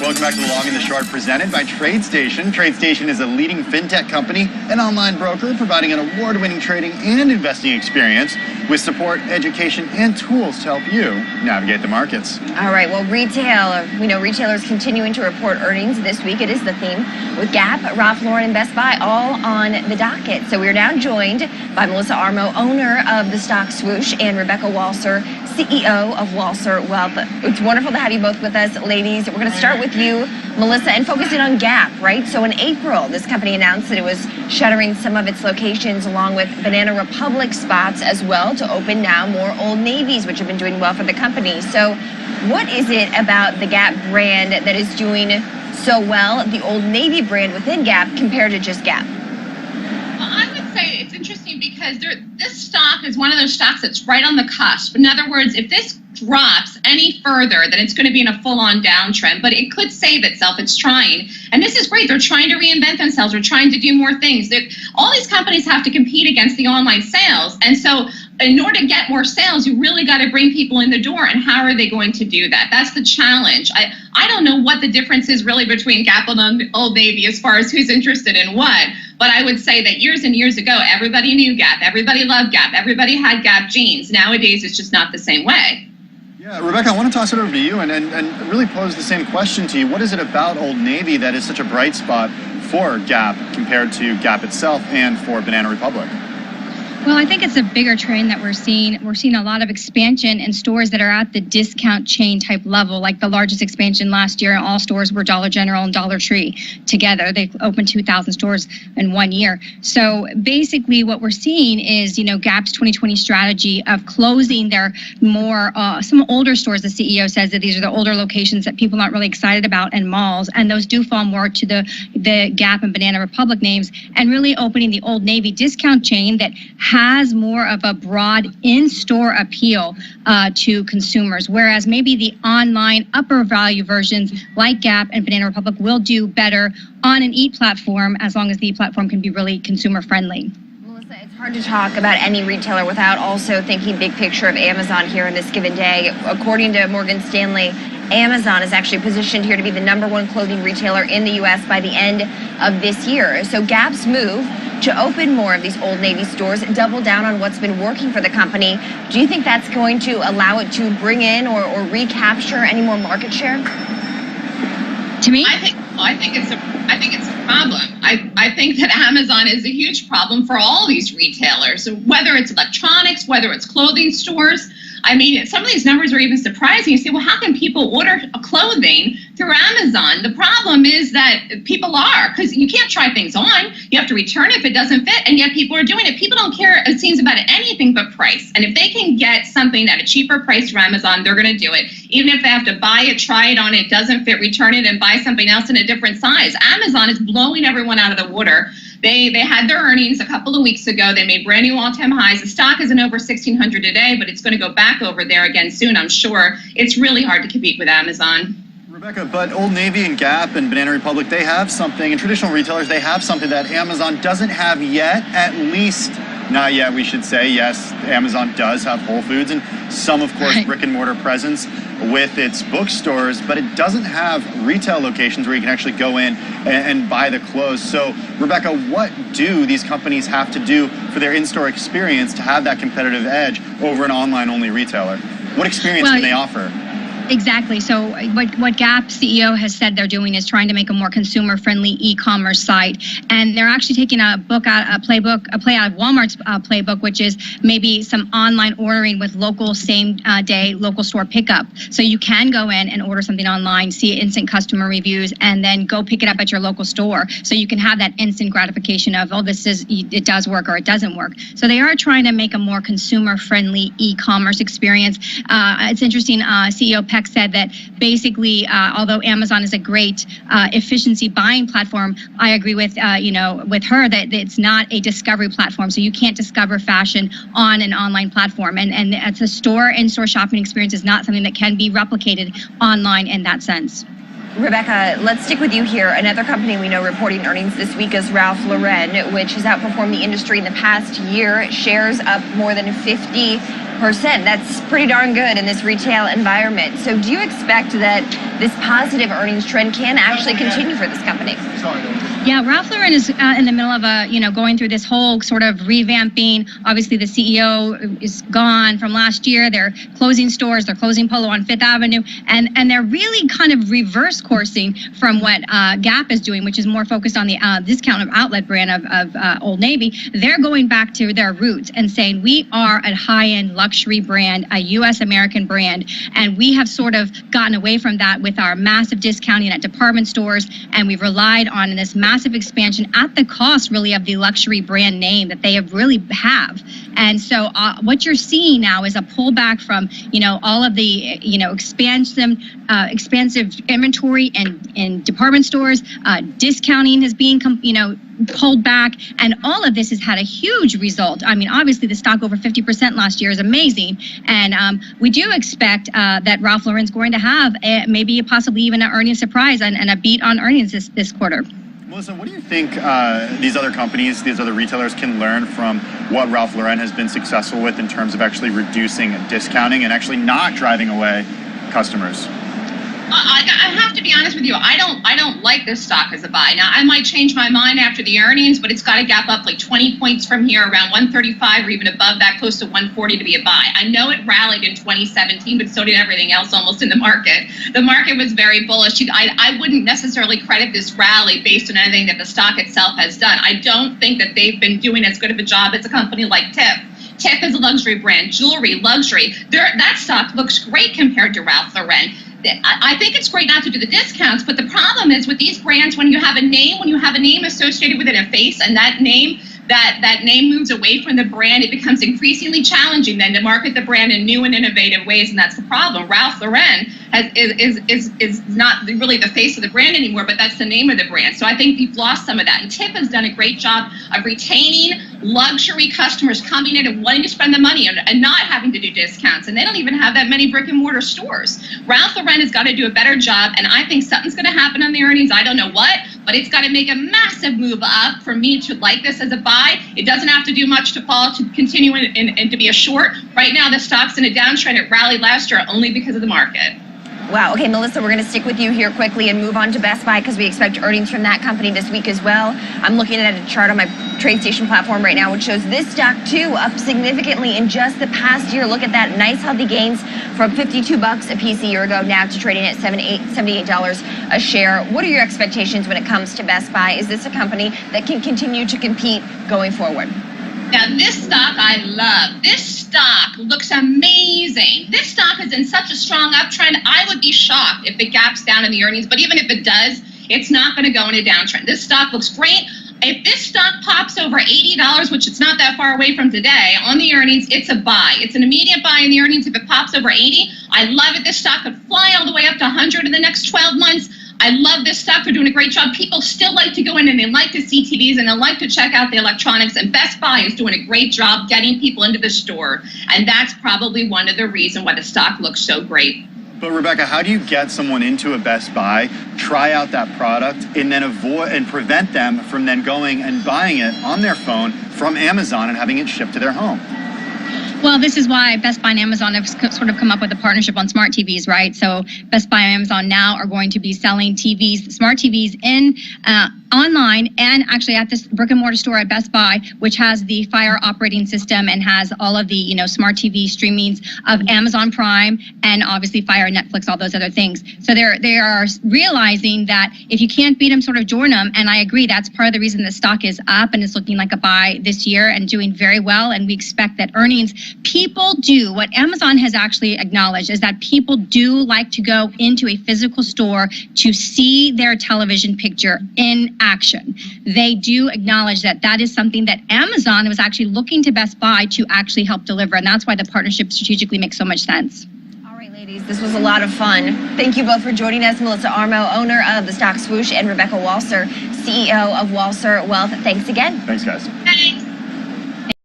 Welcome back to The Long and the Short, presented by TradeStation. TradeStation is a leading fintech company, an online broker providing an award-winning trading and investing experience with support, education, and tools to help you navigate the markets. All right, well, we know retailers continuing to report earnings this week. It is the theme with Gap, Ralph Lauren, and Best Buy all on the docket. So we are now joined by Melissa Armo, owner of the stock Swoosh, and Rebecca Walser, CEO of Walser Wealth. It's wonderful to have you both with us, ladies. We're going to start with you, Melissa, and focusing on Gap, right? So in April, this company announced that it was shuttering some of its locations along with Banana Republic spots as well to open now more Old Navy's, which have been doing well for the company. So what is it about the Gap brand that is doing so well, the Old Navy brand within Gap, compared to just Gap? Well, I would say it's interesting because this stock is one of those stocks that's right on the cusp. In other words, if this drops any further, then it's going to be in a full-on downtrend, but it could save itself. It's trying. And this is great. They're trying to reinvent themselves. They're trying to do more things. All these companies have to compete against the online sales. And so in order to get more sales, you really got to bring people in the door. And how are they going to do that? That's the challenge. I don't know what the difference is really between Gap and Old Navy as far as who's interested in what. But I would say that years and years ago, everybody knew Gap. Everybody loved Gap. Everybody had Gap jeans. Nowadays, it's just not the same way. Yeah, Rebecca, I want to toss it over to you and really pose the same question to you. What is it about Old Navy that is such a bright spot for Gap compared to Gap itself and for Banana Republic? Well, I think it's a bigger trend that we're seeing. We're seeing a lot of expansion in stores that are at the discount chain type level. Like the largest expansion last year, all stores were Dollar General and Dollar Tree together. They opened 2,000 stores in 1 year. So basically what we're seeing is, Gap's 2020 strategy of closing their more, some older stores. The CEO says that these are the older locations that people aren't really excited about in malls. And those do fall more to the Gap and Banana Republic names, and really opening the Old Navy discount chain that has more of a broad in-store appeal to consumers, whereas maybe the online upper value versions like Gap and Banana Republic will do better on an e-platform, as long as the e-platform can be really consumer friendly. Melissa, it's hard to talk about any retailer without also thinking big picture of Amazon here in this given day. According to Morgan Stanley, Amazon is actually positioned here to be the #1 clothing retailer in the U.S. by the end of this year. So Gap's move to open more of these Old Navy stores, double down on what's been working for the company. Do you think that's going to allow it to bring in or recapture any more market share? To me, I think it's a problem. I think that Amazon is a huge problem for all these retailers, whether it's electronics, whether it's clothing stores. I mean, some of these numbers are even surprising. You say, well, how can people order clothing through Amazon? The problem is that people are, because you can't try things on. You have to return it if it doesn't fit, and yet people are doing it. People don't care, it seems, about anything but price. And if they can get something at a cheaper price from Amazon, they're going to do it. Even if they have to buy it, try it on, it doesn't fit, return it, and buy something else in a different size. Amazon is blowing everyone out of the water. They had their earnings a couple of weeks ago. They made brand new all-time highs. The stock isn't over 1,600 today, but it's going to go back over there again soon, I'm sure. It's really hard to compete with Amazon. Rebecca, but Old Navy and Gap and Banana Republic, they have something, and traditional retailers, they have something that Amazon doesn't have yet, at least not yet, we should say. Yes, Amazon does have Whole Foods and some, of course, brick and mortar presence with its bookstores, but it doesn't have retail locations where you can actually go in and buy the clothes. So, Rebecca, what do these companies have to do for their in-store experience to have that competitive edge over an online-only retailer? What experience can they offer? Exactly. So what Gap CEO has said they're doing is trying to make a more consumer-friendly e-commerce site, and they're actually taking a play out of Walmart's playbook, which is maybe some online ordering with local same-day local store pickup. So you can go in and order something online, see instant customer reviews, and then go pick it up at your local store. So you can have that instant gratification of, oh, it does work or it doesn't work. So they are trying to make a more consumer-friendly e-commerce experience. It's interesting. CEO Peck said that basically, although Amazon is a great efficiency buying platform, I agree with with her that it's not a discovery platform. So you can't discover fashion on an online platform, and it's a in-store shopping experience is not something that can be replicated online in that sense. Rebecca, let's stick with you here. Another company we know reporting earnings this week is Ralph Lauren, which has outperformed the industry in the past year. Shares up more than 50%. That's pretty darn good in this retail environment. So do you expect that this positive earnings trend can actually continue for this company? Yeah, Ralph Lauren is in the middle of going through this whole sort of revamping. Obviously, the CEO is gone from last year. They're closing stores. They're closing Polo on Fifth Avenue, and they're really kind of reverse coursing from what Gap is doing, which is more focused on the discount outlet brand of Old Navy. They're going back to their roots and saying we are a high-end luxury brand, a U.S. American brand, and we have sort of gotten away from that with our massive discounting at department stores, and we've relied on this massive expansion at the cost really of the luxury brand name that they have. And so what you're seeing now is a pullback from all of the expansive inventory in department stores. Discounting is being pulled back, and all of this has had a huge result. I mean, obviously the stock over 50% last year is amazing, and we do expect that Ralph Lauren's going to have maybe possibly even an earnings surprise and a beat on earnings this quarter. Melissa, what do you think these other companies, these other retailers can learn from what Ralph Lauren has been successful with in terms of actually reducing discounting and actually not driving away customers? I have to be honest with you. I don't like this stock as a buy. Now, I might change my mind after the earnings, but it's got to gap up like 20 points from here, around 135 or even above that, close to 140 to be a buy. I know it rallied in 2017, but so did everything else almost in the market. The market was very bullish. I wouldn't necessarily credit this rally based on anything that the stock itself has done. I don't think that they've been doing as good of a job as a company like TIFF. TIFF is a luxury brand, jewelry, luxury. That stock looks great compared to Ralph Lauren. I think it's great not to do the discounts, but the problem is with these brands, when you have a name associated with it, a face, and that name moves away from the brand, it becomes increasingly challenging then to market the brand in new and innovative ways, and that's the problem. Ralph Lauren is not really the face of the brand anymore, but that's the name of the brand. So I think we've lost some of that. And TIFF has done a great job of retaining luxury customers coming in and wanting to spend the money and not having to do discounts. And they don't even have that many brick and mortar stores. Ralph Lauren has got to do a better job, and I think something's going to happen on the earnings. I don't know what, but it's got to make a massive move up for me to like this as a buy. It doesn't have to do much to fall to continue and to be a short. Right now, the stock's in a downtrend. It rallied last year only because of the market. Wow. Okay, Melissa, we're going to stick with you here quickly and move on to Best Buy because we expect earnings from that company this week as well. I'm looking at a chart on my TradeStation platform right now, which shows this stock too up significantly in just the past year. Look at that. Nice healthy gains from $52 a piece a year ago now to trading at $78 a share. What are your expectations when it comes to Best Buy? Is this a company that can continue to compete going forward? Now, this stock I love. This stock looks amazing. This stock is in such a strong uptrend. I would be shocked if it gaps down in the earnings, but even if it does, it's not going to go in a downtrend. This stock looks great. If this stock pops over $80, which it's not that far away from today, on the earnings, it's a buy. It's an immediate buy in the earnings. If it pops over 80, I love it. This stock could fly all the way up to 100 in the next 12 months. I love this stock. They're doing a great job. People still like to go in and they like to see TVs and they like to check out the electronics. And Best Buy is doing a great job getting people into the store. And that's probably one of the reasons why the stock looks so great. But Rebecca, how do you get someone into a Best Buy, try out that product, and then avoid and prevent them from then going and buying it on their phone from Amazon and having it shipped to their home? Well, this is why Best Buy and Amazon have sort of come up with a partnership on smart TVs, right? So Best Buy and Amazon now are going to be selling TVs, smart TVs in online and actually at this brick and mortar store at Best Buy, which has the Fire operating system and has all of the, smart TV streamings of Amazon Prime and obviously Fire, Netflix, all those other things. So they are realizing that if you can't beat them, sort of join them. And I agree, that's part of the reason the stock is up and it's looking like a buy this year and doing very well. And we expect that earnings, people do, what Amazon has actually acknowledged is that people do like to go into a physical store to see their television picture in action. They do acknowledge that that is something that Amazon was actually looking to Best Buy to actually help deliver. And that's why the partnership strategically makes so much sense. All right, ladies, this was a lot of fun. Thank you both for joining us. Melissa Armo, owner of the stock Swoosh, and Rebecca Walser, CEO of Walser Wealth. Thanks again. Thanks, guys.